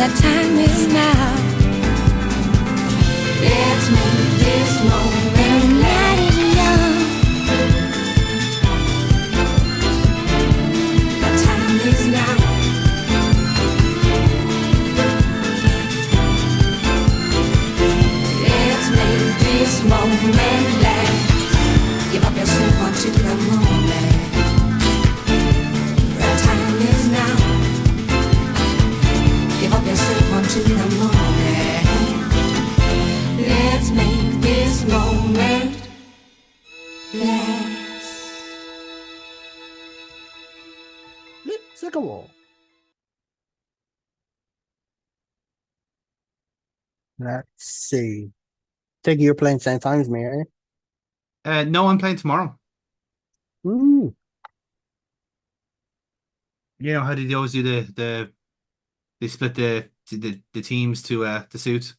The time is now. Let's make this moment let it young. The time is now. Let's make this moment last. Give up yourself onto the moment. The time is now. Give up yourself onto the moment. Let's make this moment last. Let's go. Let's see. Take you're playing same time as me, are you? No, I'm playing tomorrow. Mm. You know how did they always do they split the teams to suit?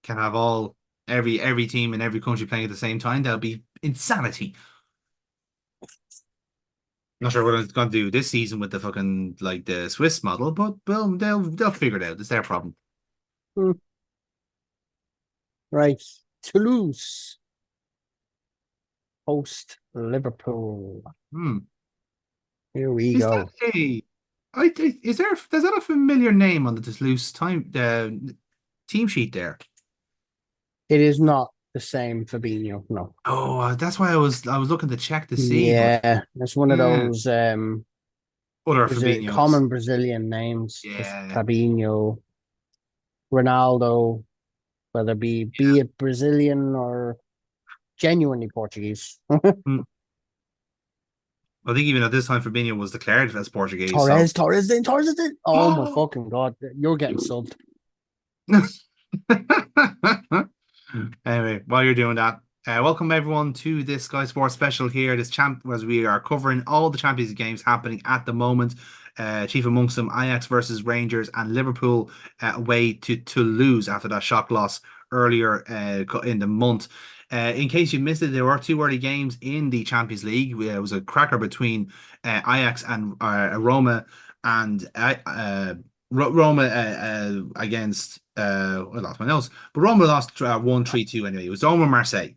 Can have every team in every country playing at the same time. That'll be insanity. Not sure what I'm going to do this season with the fucking like the Swiss model, but well, they'll figure it out. It's their problem. Mm. Right, Toulouse host Liverpool. Here we go. There's that a familiar name on the Toulouse team sheet there? It is not the same Fabinho, no. Oh, that's why I was looking to check to see. Yeah, it's one of those other Fabinhos. common Brazilian names. Yeah, Fabinho, Ronaldo, whether be it Brazilian or genuinely Portuguese. I think even at this time Fabinho was declared as Portuguese. Torres did. Oh my fucking god, you're getting subbed. Anyway, while you're doing that, welcome everyone to this Sky Sports special here. As we are covering all the Champions League games happening at the moment. Chief amongst them, Ajax versus Rangers and Liverpool away to Toulouse after that shock loss earlier in the month. In case you missed it, there were two early games in the Champions League. It was a cracker between Ajax and Roma, and Roma against I lost my notes, but Roma lost 1-3-2 anyway. It was Roma Marseille.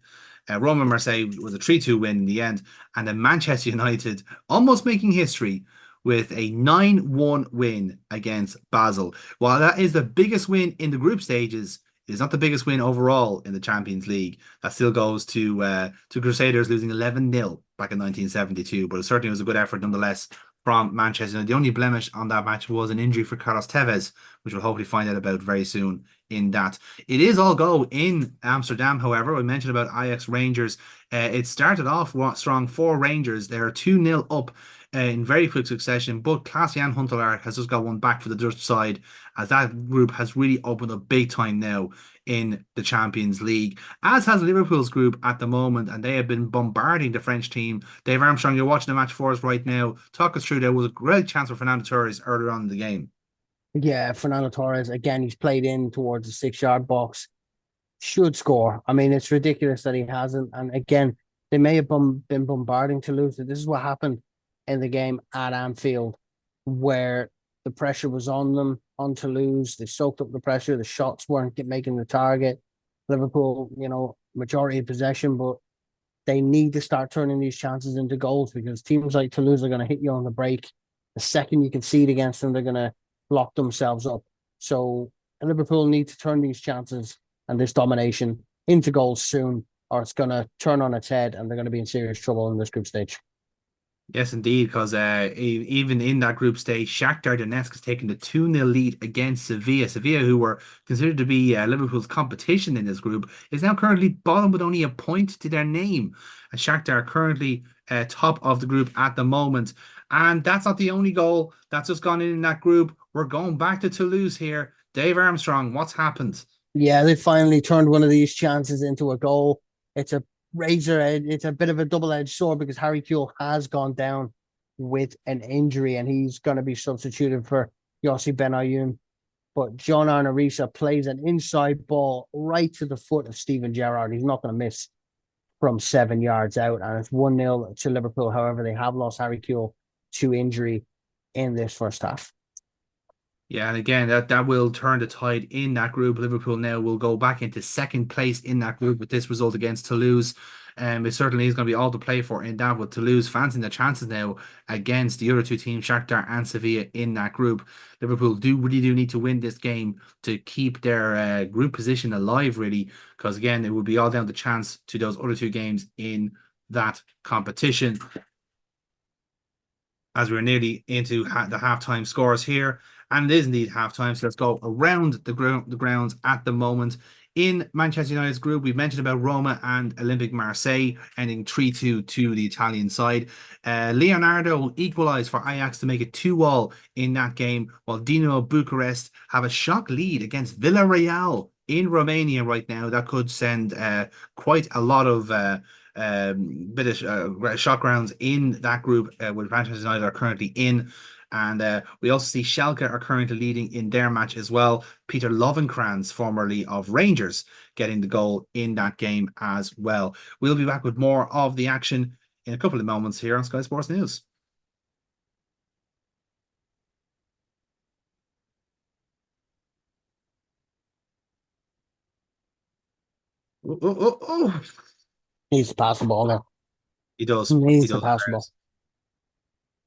Roma Marseille was a 3-2 win in the end, and then Manchester United almost making history with a 9-1 win against Basel. While that is the biggest win in the group stages, it is not the biggest win overall in the Champions League. That still goes to Crusaders losing 11-0 back in 1972, but it certainly was a good effort nonetheless from Manchester. The only blemish on that match was an injury for Carlos Tevez, which we'll hopefully find out about very soon in that. It is all go in Amsterdam, however. We mentioned about Ajax Rangers. It started off strong for Rangers. They're 2-0 up in very quick succession, but Klaas-Jan Huntelaar has just got one back for the Dutch side, as that group has really opened up big time now in the Champions League, as has Liverpool's group at the moment, and they have been bombarding the French team. Dave Armstrong, you're watching the match for us right now. Talk us through. There was a great chance for Fernando Torres earlier on in the game. Yeah, Fernando Torres, again, he's played in towards the 6-yard box. Should score. I mean, it's ridiculous that he hasn't. And again, they may have been bombarding Toulouse. This is what happened in the game at Anfield, where the pressure was on them, on Toulouse. They soaked up the pressure. The shots weren't making the target. Liverpool, majority of possession, but they need to start turning these chances into goals, because teams like Toulouse are going to hit you on the break. The second you concede against them, they're going to lock themselves up. So Liverpool need to turn these chances and this domination into goals soon, or it's going to turn on its head and they're going to be in serious trouble in this group stage. Yes, indeed, because even in that group stage, Shakhtar Donetsk has taken the 2-0 lead against Sevilla. Sevilla, who were considered to be Liverpool's competition in this group, is now currently bottom with only a point to their name. And Shakhtar are currently top of the group at the moment. And that's not the only goal that's just gone in that group. We're going back to Toulouse here. Dave Armstrong, what's happened? Yeah, they finally turned one of these chances into a goal. It's a razor edge. It's a bit of a double-edged sword, because Harry Kewell has gone down with an injury and he's going to be substituted for Yossi Benayoun. But John Arnorisa plays an inside ball right to the foot of Steven Gerrard. He's not going to miss from 7 yards out, and it's 1-0 to Liverpool. However, they have lost Harry Kewell to injury in this first half. Yeah, and again, that will turn the tide in that group. Liverpool now will go back into second place in that group with this result against Toulouse. It certainly is going to be all to play for in that, with Toulouse fancying their chances now against the other two teams, Shakhtar and Sevilla, in that group. Liverpool really do need to win this game to keep their group position alive, really, because again, it will be all down to chance to those other two games in that competition. As we're nearly into the halftime scores here. And it is indeed halftime. So let's go around the grounds at the moment. In Manchester United's group, we've mentioned about Roma and Olympique Marseille ending 3-2 to the Italian side. Leonardo equalised for Ajax to make it 2-2 in that game, while Dinamo Bucharest have a shock lead against Villarreal in Romania right now. That could send quite a lot of bit of shock rounds in that group, with Manchester United are currently in. And we also see Schalke are currently leading in their match as well. Peter Lovenkrands, formerly of Rangers, getting the goal in that game as well. We'll be back with more of the action in a couple of moments here on Sky Sports News. Oh, oh, oh, oh. Needs to pass the ball now. He does. Needs He to does. pass the ball.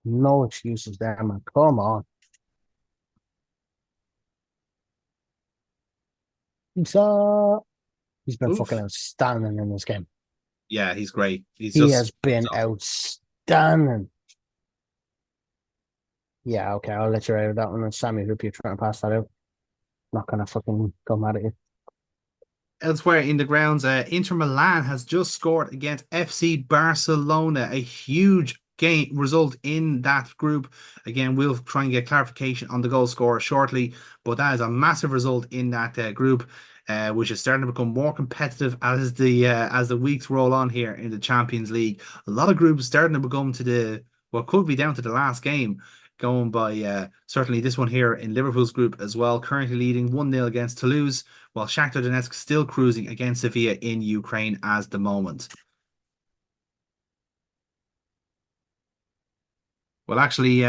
No excuses there, man. Come on. He's been fucking Oof. outstanding in this game. Yeah, he's great. He's He just has been outstanding. Yeah, okay, I'll let you out of that one. And Sammy, hope you're trying to pass that out. Not gonna fucking go mad at you. elsewhere in the grounds. Inter Milan has just scored against FC Barcelona, a huge game result in that group. Again, we'll try and get clarification on the goal scorer shortly, but that is a massive result in that group. Which is starting to become more competitive as the weeks roll on here in the Champions League. A lot of groups starting to become to the what could be down to the last game, going by certainly this one here in Liverpool's group as well, currently leading 1-0 against Toulouse, while Shakhtar Donetsk still cruising against Sevilla in Ukraine as the moment. Well, actually,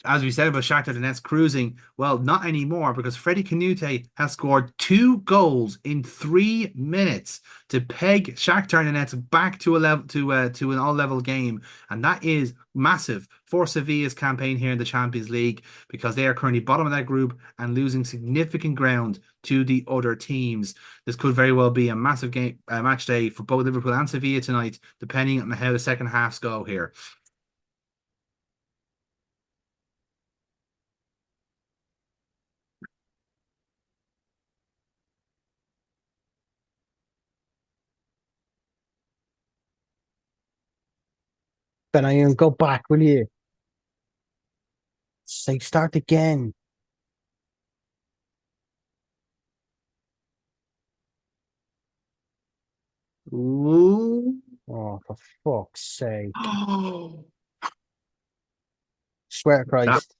as we said about Shakhtar Donetsk cruising, well, not anymore, because Freddie Canute has scored 2 goals in 3 minutes to peg Shakhtar Donetsk back to a level to an all-level game, and that is massive for Sevilla's campaign here in the Champions League, because they are currently bottom of that group and losing significant ground to the other teams. This could very well be a massive game, match day for both Liverpool and Sevilla tonight, depending on how the second halves go here. Then I even go back, will you? Say start again. Ooh. Oh, for fuck's sake. Oh, Swear to that, Christ.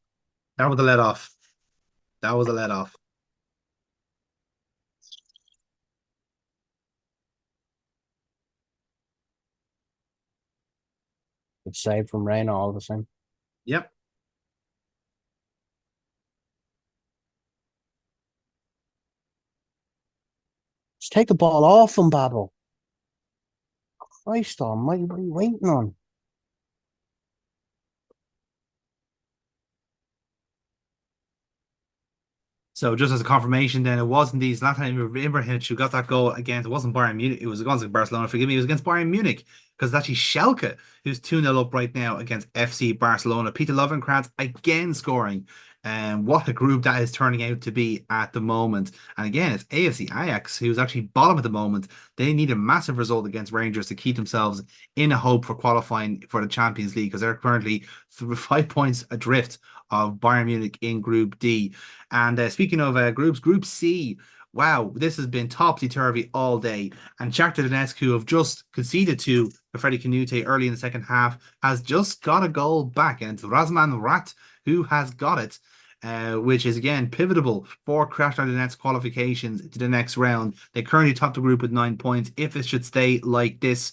that was a let off. That was a let off. It's saved from rain all the same. Yep. Just take the ball off him, Babel. Christ almighty, what are you waiting on? So just as a confirmation, then it wasn't these last time Ibrahimovic who got that goal against. It wasn't Bayern Munich. It was against Barcelona. Forgive me. It was against Bayern Munich, because it's actually Schalke who's 2-0 up right now against FC Barcelona. Peter Lovenkrands again scoring. And what a group that is turning out to be at the moment. And again, it's AFC Ajax who's actually bottom at the moment. They need a massive result against Rangers to keep themselves in a hope for qualifying for the Champions League, because they're currently 5 points adrift of Bayern Munich in Group D. And speaking of groups, Group C, wow, this has been topsy-turvy all day. And Shakhtar Donetsk, who have just conceded to Freddie Canute early in the second half, has just got a goal back. And it's Razman Rat who has got it, which is, again, pivotal for Shakhtar Donetsk qualifications to the next round. They currently top the group with 9 points. If it should stay like this,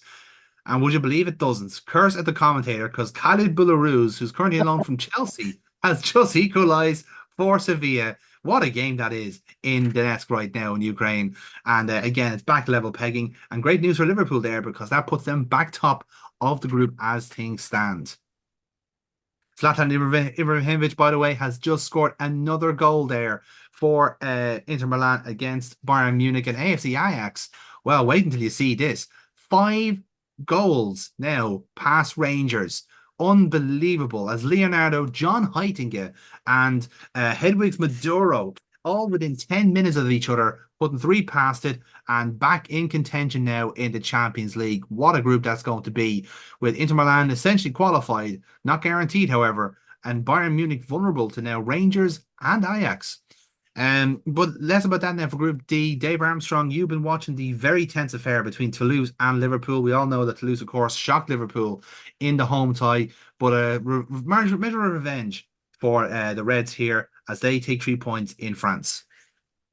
and would you believe it doesn't? Curse at the commentator, because Khalid Boularus, who's currently on loan from Chelsea, has just equalised for Sevilla. What a game that is in Donetsk right now in Ukraine. And again, it's back level pegging. And great news for Liverpool there because that puts them back top of the group as things stand. Zlatan Ibrahimovic, by the way, has just scored another goal there for Inter Milan against Bayern Munich and AFC Ajax. Well, wait until you see this. 5 goals now past Rangers. Unbelievable. As Leonardo, John Heitinga, and Hedwigs Maduro, all within 10 minutes of each other, putting 3 past it and back in contention now in the Champions League. What a group that's going to be, with Inter Milan essentially qualified, not guaranteed, however, and Bayern Munich vulnerable to now Rangers and Ajax. But less about that now for Group D. Dave Armstrong, you've been watching the very tense affair between Toulouse and Liverpool. We all know that Toulouse, of course, shocked Liverpool in the home tie, but a measure of revenge for the Reds here as they take 3 points in France.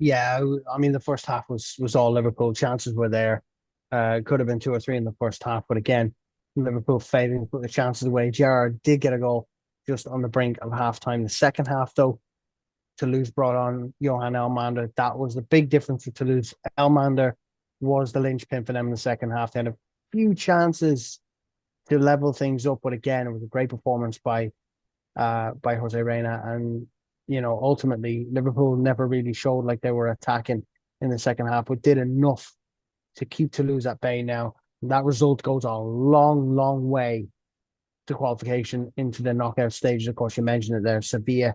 Yeah, I mean the first half was all Liverpool. Chances were there. Could have been 2 or 3 in the first half, but again, Liverpool failing to put the chances away. Gerrard did get a goal just on the brink of halftime. The second half, though, Toulouse brought on Johan Elmander. That was the big difference for Toulouse. Elmander was the linchpin for them in the second half. They had a few chances to level things up, but again, it was a great performance by Jose Reina. And ultimately, Liverpool never really showed like they were attacking in the second half, but did enough to keep Toulouse at bay now. And that result goes a long, long way to qualification into the knockout stages. Of course, you mentioned it there. Sevilla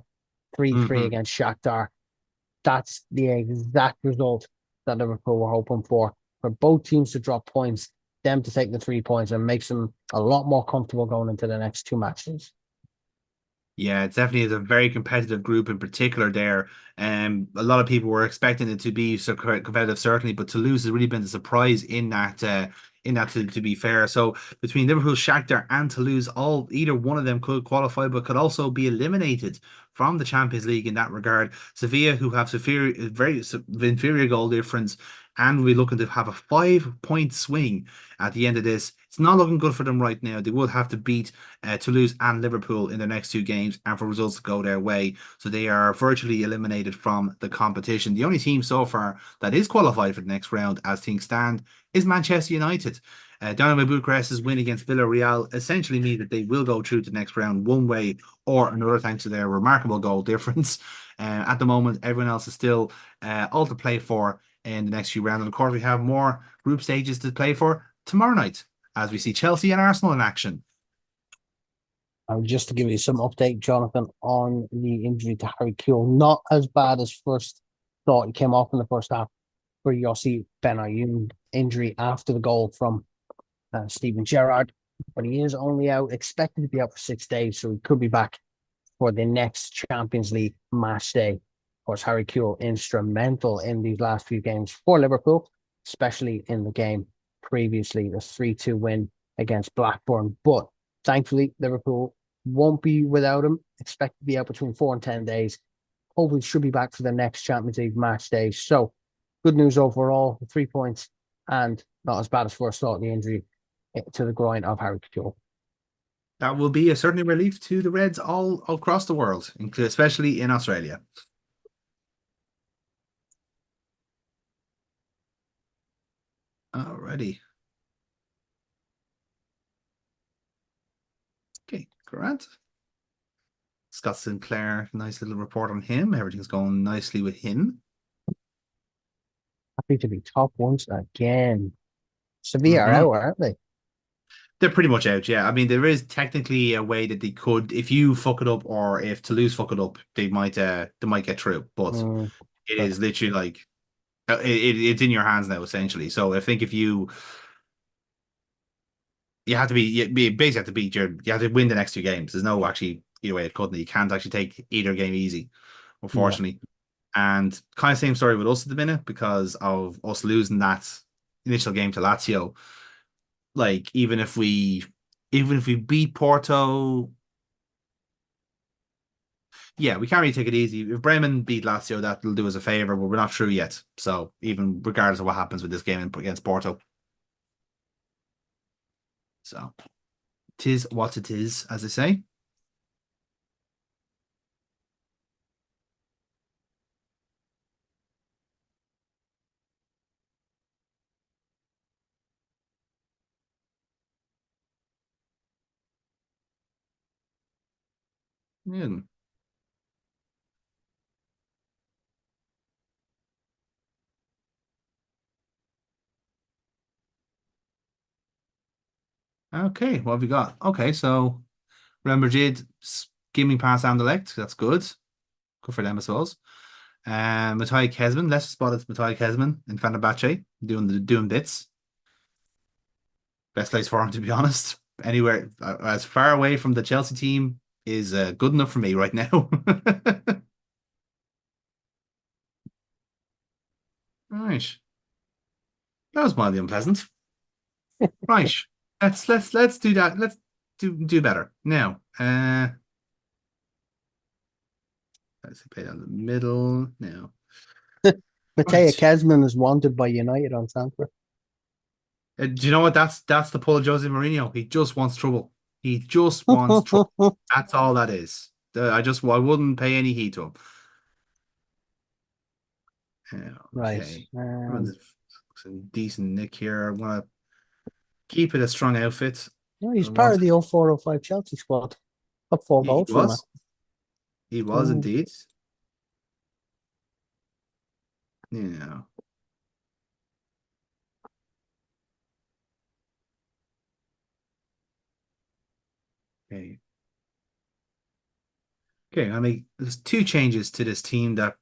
3-3 against Shakhtar. That's the exact result that Liverpool were hoping for both teams to drop points, them to take the 3 points, and makes them a lot more comfortable going into the next 2 matches. Yeah, it definitely is a very competitive group in particular there. A lot of people were expecting it to be so competitive, certainly, but Toulouse has really been the surprise in that. To be fair, so between Liverpool, Shakhtar, and Toulouse, either one of them could qualify, but could also be eliminated from the Champions League in that regard. Sevilla, who have very inferior goal difference, and we're looking to have a 5-point swing at the end of this. It's not looking good for them right now. They would have to beat Toulouse and Liverpool in their next 2 games and for results to go their way. So they are virtually eliminated from the competition. The only team so far that is qualified for the next round as things stand is Manchester United. Dynamo Bucharest's win against Villarreal essentially means that they will go through to the next round one way or another thanks to their remarkable goal difference. At the moment, everyone else is still all to play for in the next few rounds. And of course, we have more group stages to play for tomorrow night as we see Chelsea and Arsenal in action. Just to give you some update, Jonathan, on the injury to Harry Kewell. Not as bad as first thought. He came off in the first half for Yossi Benayoun injury after the goal from Steven Gerrard, but he is only expected to be out for 6 days, so he could be back for the next Champions League match day. Of course, Harry Kewell instrumental in these last few games for Liverpool, especially in the game previously, the 3-2 win against Blackburn. But thankfully, Liverpool won't be without him. Expect to be out between 4 and 10 days. Hopefully, should be back for the next Champions League match day. So, good news overall, 3 points, and not as bad as first thought, the injury to the groin of Harry Kewell. That will be a certainly relief to the Reds all across the world, especially in Australia. Alrighty. Okay, Grant. Scott Sinclair, nice little report on him. Everything's going nicely with him. Happy to be top once again. Sevilla are out, aren't they? They're pretty much out, yeah. I mean, there is technically a way that they could, if you fuck it up or if Toulouse fuck it up, they might get through. But it is literally like it's in your hands now, essentially. So I think if you have to you basically have to you have to win the next 2 games. There's no actually either way it couldn't. You can't actually take either game easy, unfortunately. Yeah. And kind of same story with us at the minute because of us losing that initial game to Lazio. Like even if we beat Porto, yeah, we can't really take it easy. If Bremen beat Lazio, that'll do us a favor, but we're not through yet. So even regardless of what happens with this game against Porto. So tis what it is, as they say. Yeah. Okay, what have we got? Okay, so Real Madrid skimming past Anderlecht. That's good. Good for them, I suppose. Matthias Kezman. Let's spot it. Matthias Kezman in Fenerbahce doing bits. Best place for him, to be honest. Anywhere as far away from the Chelsea team is good enough for me right now. Right, that was mildly unpleasant. Right, let's do that. Let's do better now. Let's play down the middle now. Mateo Right. Kesman is wanted by United on transfer. Do you know what? That's the pull of Jose Mourinho. He just wants trouble. He just wants trouble. That's all that is. I wouldn't pay any heed to him. Yeah, Right. okay. Some decent nick here. I want to keep it a strong outfit. Well, he's I part want of the 0405 Chelsea squad. Up 4 goals he from it. was. He was Mm. indeed. Yeah. Okay. Okay, there's two changes to this team that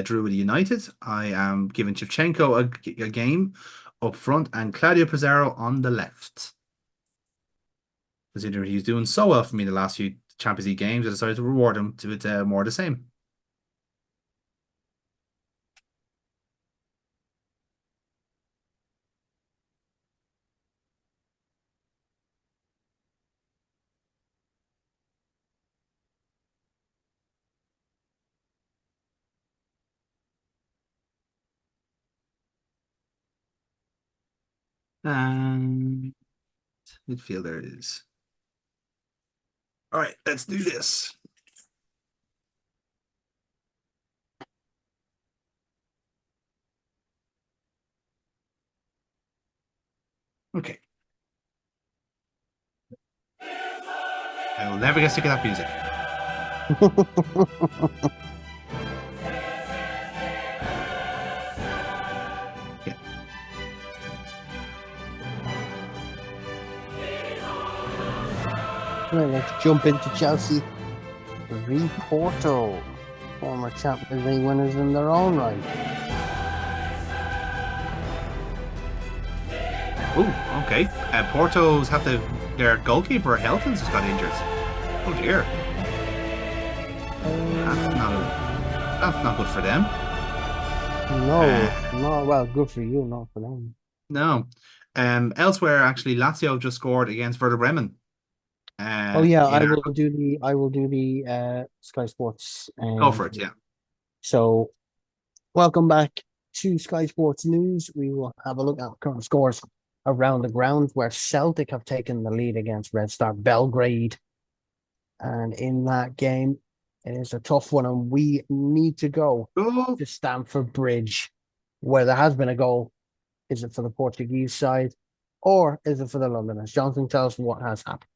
drew with United. I am giving Shevchenko a game up front and Claudio Pizarro on the left. Considering he's doing so well for me the last few Champions League games, I decided to reward him with more of the same. And midfielder is. All right, let's do this. Okay. I will never get sick of that music. Yeah. Right, let's jump into Chelsea. V Porto, former Champions League winners in their own right. Oh, okay. Porto's their goalkeeper Helton's just got injured. Oh dear. That's not good for them. No, well, good for you, not for them. No. Elsewhere, actually, Lazio just scored against Werder Bremen. Oh yeah, In our I will do the Sky Sports. Go for it, yeah. So welcome back to Sky Sports News. We will have a look at current scores around the ground where Celtic have taken the lead against Red Star Belgrade. And in that game, it is a tough one, and we need to go Oh, to Stamford Bridge, where there has been a goal. Is it for the Portuguese side, or is it for the Londoners? Jonathan, tell us what has happened.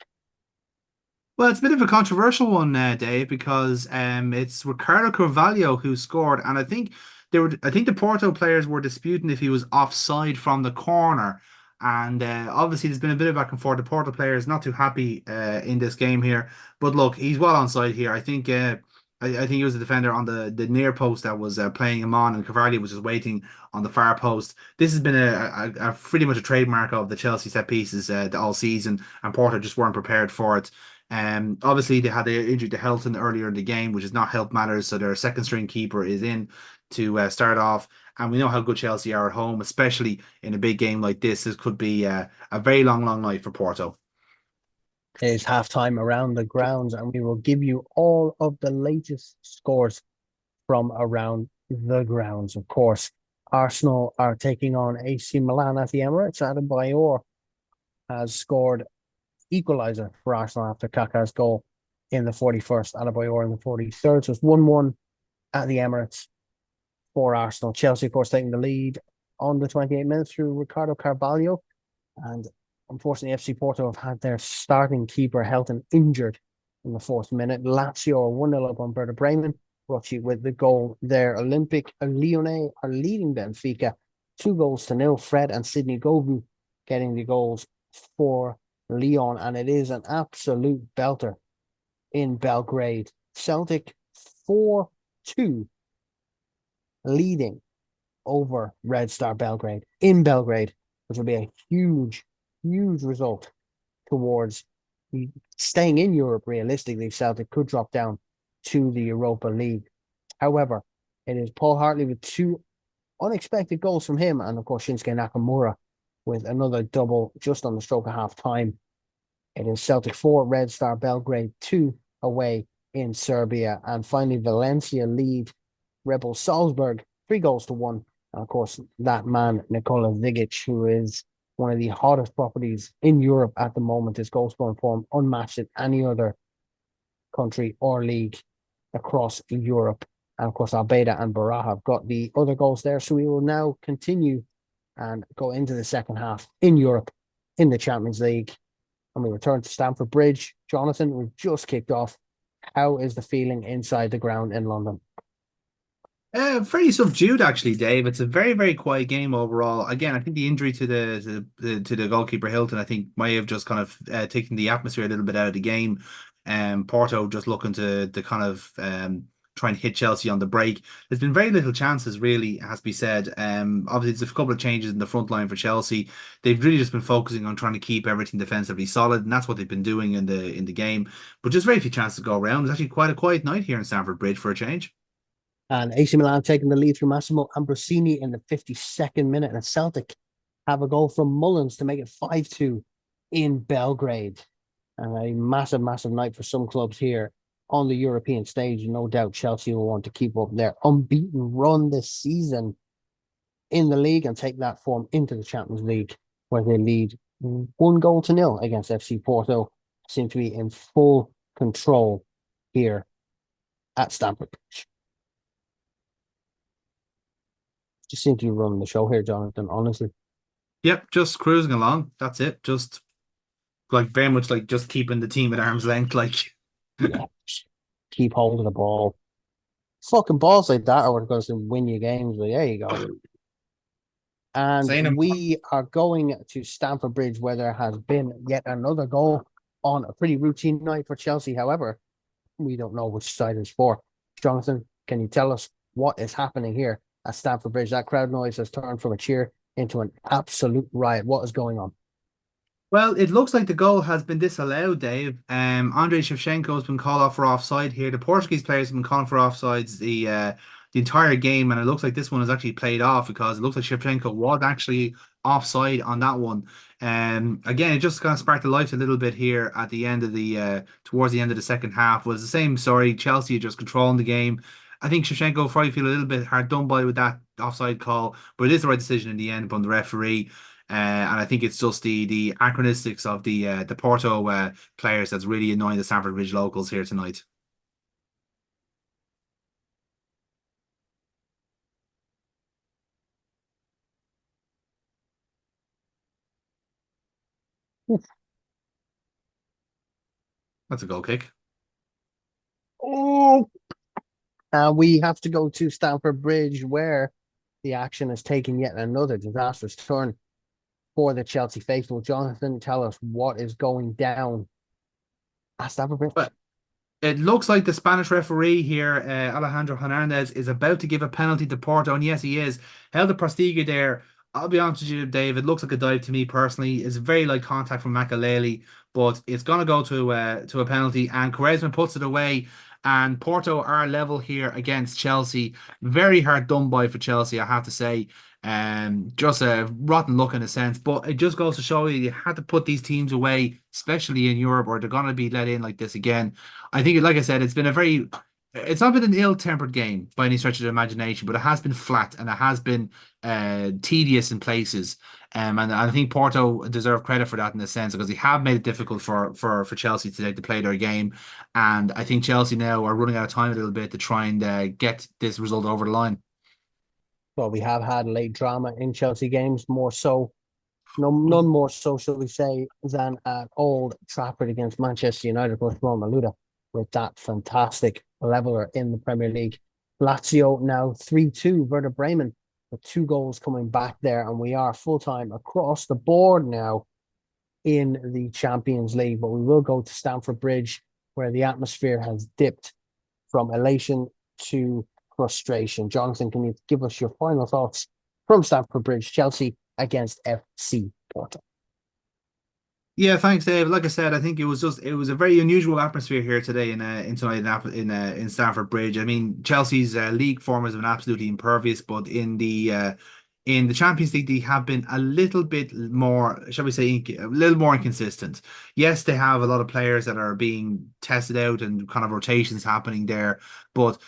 well, it's a bit of a controversial one, Dave, because it's Ricardo Carvalho who scored, and I think the Porto players were disputing if he was offside from the corner, and obviously there's been a bit of back and forth. The Porto players not too happy in this game here, but look, he's well onside here. I think he was the defender on the near post that was playing him on, and Carvalho was just waiting on the far post. This has been a pretty much a trademark of the Chelsea set pieces all season, and Porto just weren't prepared for it. Obviously they had the injury to Helton earlier in the game, which is not help matters. So their second string keeper is in to start off, and we know how good Chelsea are at home, especially in a big game like this. This could be a very long night for Porto. It is halftime around the grounds, and we will give you all of the latest scores from around the grounds. Of course, Arsenal are taking on AC Milan at the Emirates. Adebayor has scored equaliser for Arsenal after Kaká's goal in the 41st, Adebayor in the 43rd. So it's 1-1 at the Emirates for Arsenal. Chelsea, of course, taking the lead on the 28 minutes through Ricardo Carvalho. And unfortunately, FC Porto have had their starting keeper Helton injured in the 4th minute. Lazio are 1-0 up on Werder Bremen. Rocci with the goal there. Olympic Lyonnais are leading Benfica 2-0. Fred and Sidney Govou getting the goals for Lyon, and it is an absolute belter in Belgrade. Celtic 4-2 leading over Red Star Belgrade in Belgrade, which will be a huge, huge result towards staying in Europe. Realistically, Celtic could drop down to the Europa League. However, it is Paul Hartley with 2 unexpected goals from him, and of course Shinsuke Nakamura with another double just on the stroke of half time. It is Celtic 4, Red Star Belgrade 2 away in Serbia. And finally, Valencia lead Rebel Salzburg 3-1. And of course, that man, Nikola Zigic, who is one of the hottest properties in Europe at the moment, his goal scoring form unmatched in any other country or league across Europe. And of course, Albeda and Baraha have got the other goals there. So we will now continue and go into the second half in Europe in the Champions League. And we return to Stamford Bridge. Jonathan, we've just kicked off. How is the feeling inside the ground in London? Pretty subdued, actually, Dave. It's a very, very quiet game overall. Again, I think the injury to the goalkeeper Hilton, I think, may have just kind of taken the atmosphere a little bit out of the game. Porto just looking to kind of try and hit Chelsea on the break. There's been very little chances, really, has to be said. Obviously, there's a couple of changes in the front line for Chelsea. They've really just been focusing on trying to keep everything defensively solid, and that's what they've been doing in the game. But just very few chances to go around. It's actually quite a quiet night here in Stamford Bridge for a change. And AC Milan taking the lead through Massimo Ambrosini in the 52nd minute. And Celtic have a goal from Mullins to make it 5-2 in Belgrade. And a massive, massive night for some clubs here on the European stage. No doubt Chelsea will want to keep up their unbeaten run this season in the league and take that form into the Champions League, where they lead 1-0 against FC Porto. Seem to be in full control here at Stamford Bridge. Just seem to be running the show here, Jonathan, honestly. Yep, just cruising along. That's it. Just like very much like just keeping the team at arm's length. Like, Yeah, keep hold of the ball. Fucking balls like that are going to win you games. But there you go. And we are going to Stamford Bridge, where there has been yet another goal on a pretty routine night for Chelsea. However, we don't know which side it's for. Jonathan, can you tell us what is happening here at Stamford Bridge? That crowd noise has turned from a cheer into an absolute riot. What is going on? well, it looks like the goal has been disallowed, Dave. Andrei Shevchenko has been called off for offside here. The Portuguese players have been called for offsides the entire game, and it looks like this one is actually played off because it looks like Shevchenko was actually offside on that one. Again, it just kind of sparked the light a little bit here at the end of the towards the end of the second half. It was the same story. Chelsea just controlling the game. I think Shevchenko probably feel a little bit hard done by with that offside call, but it is the right decision in the end from the referee. And I think it's just the acronystics of the Porto players that's really annoying the Stamford Bridge locals here tonight. Oof. That's a goal kick. Oh, we have to go to Stamford Bridge, where the action has taken yet another disastrous turn for the Chelsea faithful. Jonathan, tell us what is going down at Stamford Bridge. But it looks like the Spanish referee here, Alejandro Hernandez, is about to give a penalty to Porto, and yes, he is. Held the Postiga there. I'll be honest with you, Dave. It looks like a dive to me personally. It's very light contact from Makaleli, but it's going to go to a penalty, and Quaresma puts it away. And Porto are level here against Chelsea. Very hard done by for Chelsea, I have to say. Just a rotten look in a sense, but it just goes to show you had to put these teams away, especially in Europe, or they're going to be let in like this again. I think, like I said, it's not been an ill-tempered game by any stretch of the imagination, but it has been flat and it has been tedious in places. And I think Porto deserve credit for that in a sense, because they have made it difficult for Chelsea today to play their game. And I think Chelsea now are running out of time a little bit to try and get this result over the line. Well, we have had late drama in Chelsea games, more so, none more so, shall we say, than at Old Trafford against Manchester United plus Maluda. with that fantastic leveler in the Premier League. Lazio now 3-2, Werder Bremen, with 2 goals coming back there, and we are full-time across the board now in the Champions League. But we will go to Stamford Bridge, where the atmosphere has dipped from elation to frustration. Jonathan, can you give us your final thoughts from Stamford Bridge, Chelsea against FC Porto? Yeah, thanks, Dave. Like I said, I think it was a very unusual atmosphere here today in tonight in Stamford Bridge. I mean, Chelsea's league form has been absolutely impervious, but in the Champions League, they have been a little bit more, shall we say, a little more inconsistent. Yes, they have a lot of players that are being tested out and kind of rotations happening there, but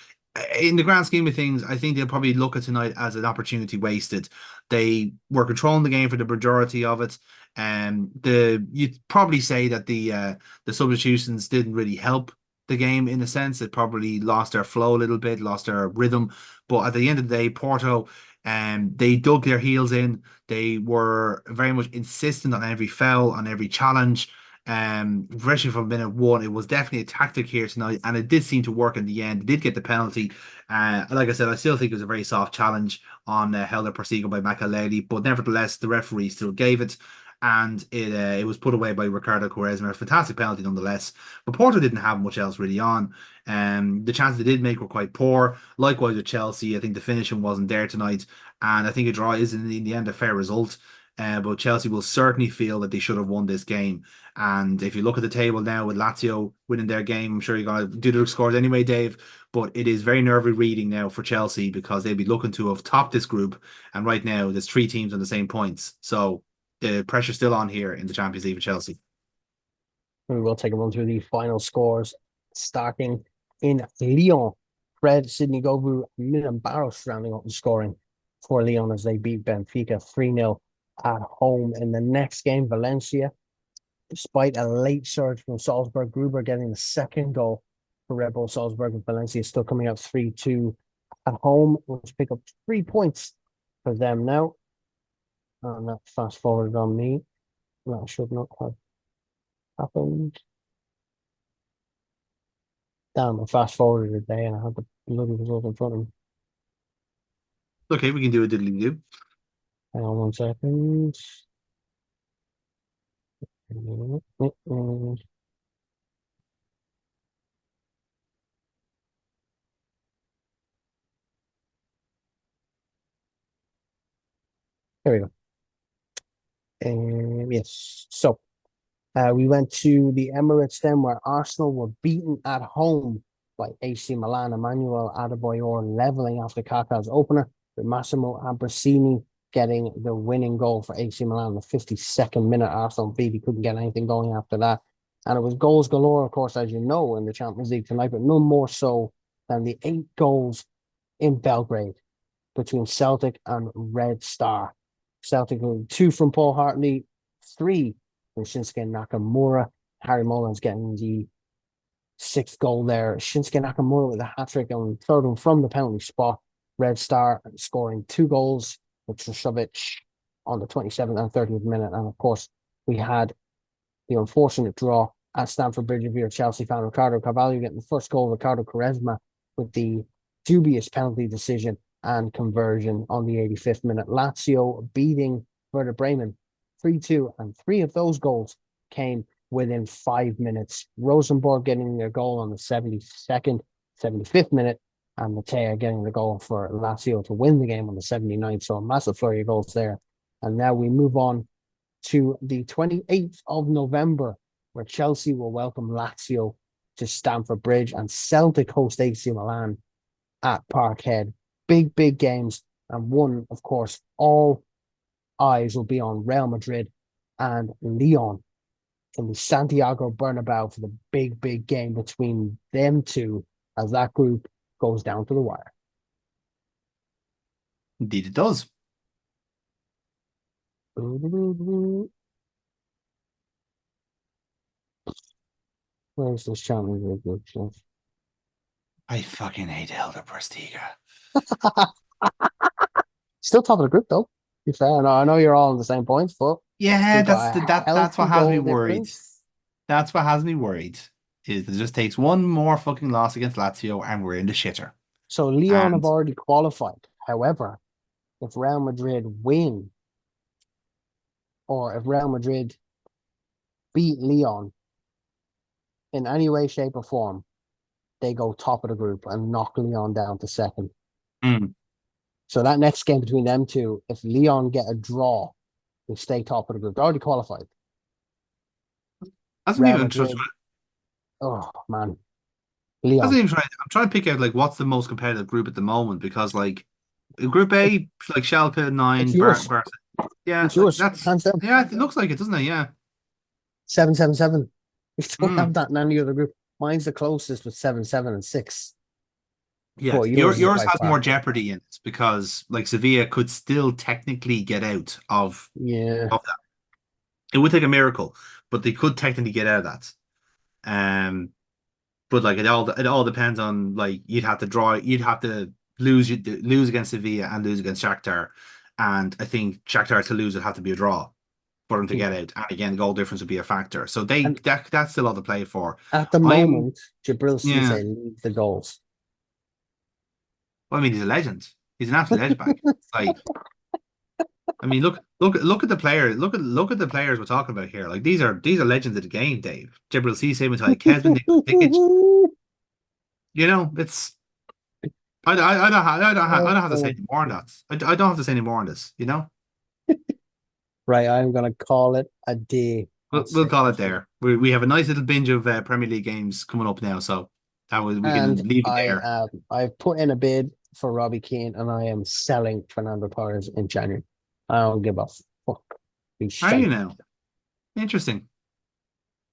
in the grand scheme of things, I think they'll probably look at tonight as an opportunity wasted. They were controlling the game for the majority of it. You'd probably say that the substitutions didn't really help the game in a sense. It probably lost their flow a little bit, lost their rhythm. But at the end of the day, Porto, they dug their heels in. They were very much insistent on every foul, on every challenge. Especially from minute one, it was definitely a tactic here tonight, and it did seem to work in the end. They did get the penalty. Like I said, I still think it was a very soft challenge on Helder Persigo by Makaleli, but nevertheless, the referee still gave it, and it was put away by Ricardo Quaresma. A fantastic penalty nonetheless. But Porto didn't have much else really on. The chances they did make were quite poor. Likewise with Chelsea, I think the finishing wasn't there tonight, and I think a draw is in the end a fair result. But Chelsea will certainly feel that they should have won this game. And if you look at the table now with Lazio winning their game, I'm sure you're going to do the scores anyway, Dave. But it is very nervy reading now for Chelsea because they'll be looking to have topped this group. And right now, there's 3 teams on the same points. So the pressure's still on here in the Champions League with Chelsea. We will take a run through the final scores, starting in Lyon. Fred, Sidney Govou, Milan Barros rounding up the scoring for Lyon as they beat Benfica 3-0 at home. In the next game, Valencia, despite a late surge from Salzburg, Gruber getting the second goal for Red Bull Salzburg, and Valencia still coming out 3-2 at home, which pick up 3 points for them now. And that fast forwarded on me. That should not have happened. Damn, I fast forwarded a day and I had the bloody result in front of me. Okay, we can do a diddly do. Hang on 1 second. There we go. Yes. So we went to the Emirates then, where Arsenal were beaten at home by AC Milan. Emmanuel Adebayor leveling after Kaká's opener, with Massimo Ambrosini getting the winning goal for AC Milan in the 52nd minute. Arsenal beat. He couldn't get anything going after that. And it was goals galore, of course, as you know, in the Champions League tonight, but no more so than the 8 goals in Belgrade between Celtic and Red Star. Celtic 2 from Paul Hartley, 3 from Shinsuke Nakamura. Harry Mullins getting the 6th goal there. Shinsuke Nakamura with a hat-trick on 3rd one from the penalty spot. Red Star scoring 2 goals, with Trushovic on the 27th and 30th minute. And of course, we had the unfortunate draw at Stamford Bridge. If you're a Chelsea fan, Ricardo Carvalho getting the first goal, Ricardo Quaresma with the dubious penalty decision and conversion on the 85th minute. Lazio beating Werder Bremen 3-2, and 3 of those goals came within 5 minutes. Rosenborg getting their goal on the 72nd, 75th minute, and Matea getting the goal for Lazio to win the game on the 79th. So a massive flurry of goals there. And now we move on to the 28th of November, where Chelsea will welcome Lazio to Stamford Bridge, and Celtic host AC Milan at Parkhead. Big games, and one, of course, all eyes will be on Real Madrid and Lyon in the Santiago Bernabeu for the big game between them two, as that group goes down to the wire. Indeed it does. Where's this Champions League group? I fucking hate Helder Perstiga. Still top of the group though. To be fair, I know you're all on the same points, but Yeah, that's what has me worried. difference. That's what has me worried. is it just takes one more fucking loss against Lazio and we're in the shitter. So Leon have And already qualified. However, if Real Madrid win, or if Real Madrid beat Leon in any way, shape, or form, they go top of the group and knock Leon down to second. mm, So that next game between them two, if Leon get a draw, they stay top of the group. They're already qualified. doesn't Real even just Madrid. Oh man, doesn't Leon. even try. I'm trying to pick out like what's the most competitive group at the moment because like Group A, like Schalke It's 9, yours. Barca. Yeah, It's like yours. that's Hands down. yeah. It looks like it, doesn't it? Yeah. 7-7-7. We don't have Mm. that in any other group. Mine's the closest with 7-7 and 6. Yeah, But yours is yours by has more far. jeopardy in it because like Sevilla could still technically get out Yeah. of that. It would take a miracle, but they could technically get out of that. But like it all depends on like you'd have to lose against Sevilla and lose against Shakhtar, and I think Shakhtar to lose would have to be a draw for them to get out. And again, goal difference would be a factor. So And that's still all to play for. at the I'm moment, Jabril yeah. Cisse leads the goals. Well, I mean, he's a legend. He's an absolute edgeback. Like, I mean, look at the player. Look at the players we're talking about here. Like these are legends of the game, Dave. Jibril Cisse, Matai Kesman, Nicolas Dikic. You know, it's I don't have to say any more on that. I don't have to say any more on this. You know, Right, I'm gonna call it a day. we'll call it there. We have a nice little binge of Premier League games coming up now, so we And can leave it there. I've put in a bid for Robbie Keane, and I am selling Fernando Torres in January. I don't give a fuck. He's Are you shite. now? Interesting.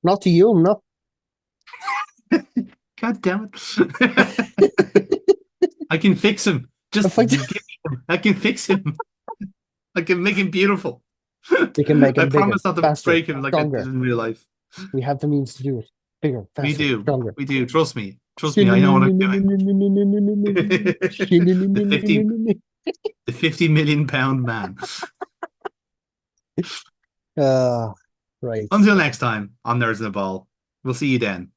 Not to you, no. God damn it! I can fix him. If I Give me him. I can fix him. I can make him beautiful. We can make I him bigger, promise not to faster, break him like I did stronger. in real life. We have the means to do it. Bigger, We faster, do. stronger. We do. Trust me. Trust me. I know what I'm doing. the 50 million pound man. uh, right. Until next time on Nerds in the Ball. We'll see you then.